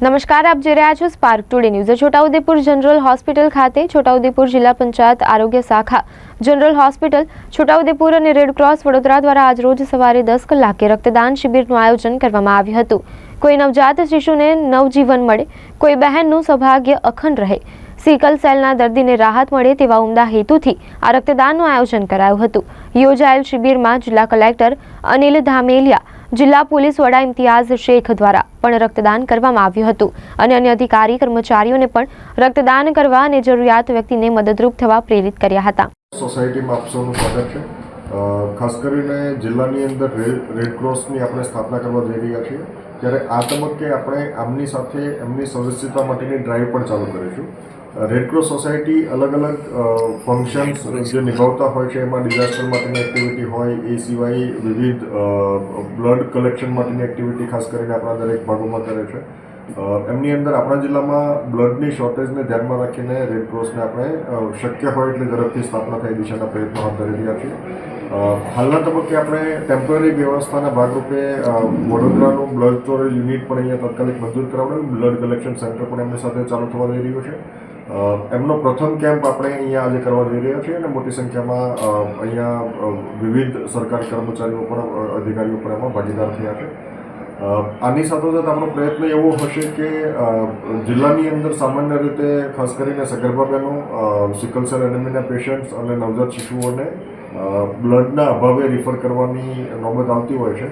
નમસ્કાર, આપ જોઈ રહ્યા છો Spark Today News. Chhotaudepur general hospital ખાતે છોટાઉદેપુર જિલ્લા પંચાયત આરોગ્ય શાખા જનરલ હોસ્પિટલ છોટાઉદેપુર અને રેડક્રોસ વડોદરા દ્વારા આજરોજ સવારે 10 કલાકે રક્તદાન શિબિરનું આયોજન કરવામાં આવ્યું હતું। કોઈ નવજાત શિશુને નવજીવન મળે, કોઈ બહેનનું સૌભાગ્ય અખંડ રહે, સિકલ સેલના દર્દીને રાહત મળે તેવા ઉમદા હેતુથી આ રક્તદાનનું આયોજન કરાયું હતું। યોજાયેલ શિબિરમાં જિલ્લા કલેક્ટર અનિલ ધામેલિયા, જિલ્લા પોલીસ વડા ઇમ્તિયાઝ શેખ દ્વારા પણ રક્તદાન કરવામાં આવ્યું હતું અને અન્ય અધિકારી કર્મચારીઓને પણ રક્તદાન કરવા અને જરૂરિયાત વ્યક્તિને મદદરૂપ થવા પ્રેરિત કર્યા હતા। સોસાયટીમાં આપ સૌનું સ્વાગત છે। ખાસ કરીને જિલ્લાની અંદર રેડક્રોસની આપણે સ્થાપના કરવા જઈ રહ્યા છીએ, ત્યારે આ તબક્કે આપણે આમની સાથે એમની સદસ્યતા માટેની ડ્રાઈવ પણ ચાલુ કરીશું। રેડક્રોસ સોસાયટી અલગ અલગ ફંક્શન્સ જે નિભાવતા હોય છે, એમાં ડિઝાસ્ટર માટેની એક્ટિવિટી હોય, એ સિવાય વિવિધ બ્લડ કલેક્શન માટેની એક્ટિવિટી ખાસ કરીને આપણા દરેક ભાગોમાં કરે છે। એમની અંદર આપણા જિલ્લામાં બ્લડની શોર્ટેજને ધ્યાનમાં રાખીને રેડક્રોસને આપણે શક્ય હોય એટલે ઝડપથી સ્થાપના થાય દિશાના પ્રયત્નો હાથ ધરી રહ્યા છીએ। હાલના તબક્કે આપણે ટેમ્પરરી વ્યવસ્થાના ભાગરૂપે વડોદરાનું બ્લડ સ્ટોરેજ યુનિટ પણ અહીંયા તાત્કાલિક મંજૂર કરાવવાનું, બ્લડ કલેક્શન સેન્ટર પણ એમની સાથે ચાલુ થવા જઈ રહ્યું છે। એમનો પ્રથમ કેમ્પ આપણે અહીંયા આજે કરવા જઈ રહ્યા છીએ અને મોટી સંખ્યામાં અહીંયા વિવિધ સરકારી કર્મચારીઓ પણ અધિકારીઓ પણ એમાં ભાગીદાર થયા છે। આની સાથોસાથ આપણો પ્રયત્ન એવો હશે કે જિલ્લાની અંદર સામાન્ય રીતે ખાસ કરીને સગર્ભા બહેનો, સિકલ સેલ એનેમિયાના પેશન્ટ્સ અને નવજાત શિશુઓને બ્લડના અભાવે રિફર કરવાની નોબત આવતી હોય છે।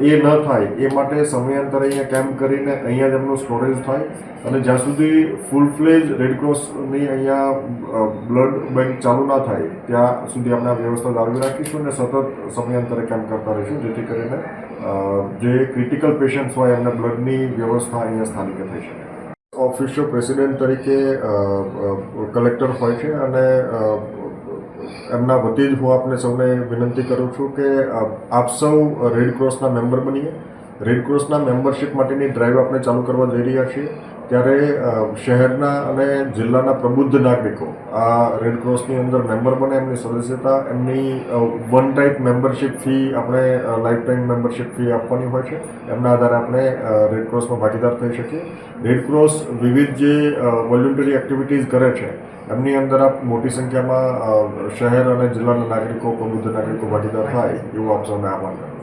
એ ન થાય એ માટે સમયાંતરે અહીંયા કેમ્પ કરીને અહીંયા જ એમનું સ્ટોરેજ થાય અને જ્યાં સુધી ફૂલ ફ્લેજ રેડક્રોસની અહીંયા બ્લડ બેંક ચાલુ ના થાય ત્યાં સુધી આપણે આ વ્યવસ્થા જાળવી રાખીશું અને સતત સમયાંતરે કેમ્પ કરતા રહીશું, જેથી કરીને જે ક્રિટિકલ પેશન્ટ્સ હોય એમને બ્લડની વ્યવસ્થા અહીંયા સ્થાનિકે થઈ શકે। ઓફિશિયલ પ્રેસિડેન્ટ તરીકે કલેક્ટર હોય છે અને એમના વતી જ હું આપને સૌને વિનંતી કરું છું કે આપ સૌ રેડક્રોસના મેમ્બર બનીએ। રેડક્રોસના મેમ્બરશિપ માટેની ડ્રાઈવ આપણે ચાલુ કરવા જઈ રહ્યા છીએ, ત્યારે શહેરના અને જિલ્લાના પ્રબુદ્ધ નાગરિકો આ રેડક્રોસની અંદર મેમ્બર બને, એમની સદસ્યતા, એમની વન ટાઈપ મેમ્બરશિપ ફી આપણે લાઈફ ટાઈમ મેમ્બરશિપ ફી આપવાની હોય છે, એમના આધારે આપણે રેડક્રોસમાં ભાગીદાર થઈ શકીએ। રેડક્રોસ વિવિધ જે વોલ્યુન્ટરી એક્ટિવિટીઝ કરે છે એમની અંદર આપ મોટી સંખ્યામાં શહેર અને જિલ્લાના નાગરિકો, પ્રબુદ્ધ નાગરિકો ભાગીદાર થાય એવું આપ સૌને આહવાન કરું।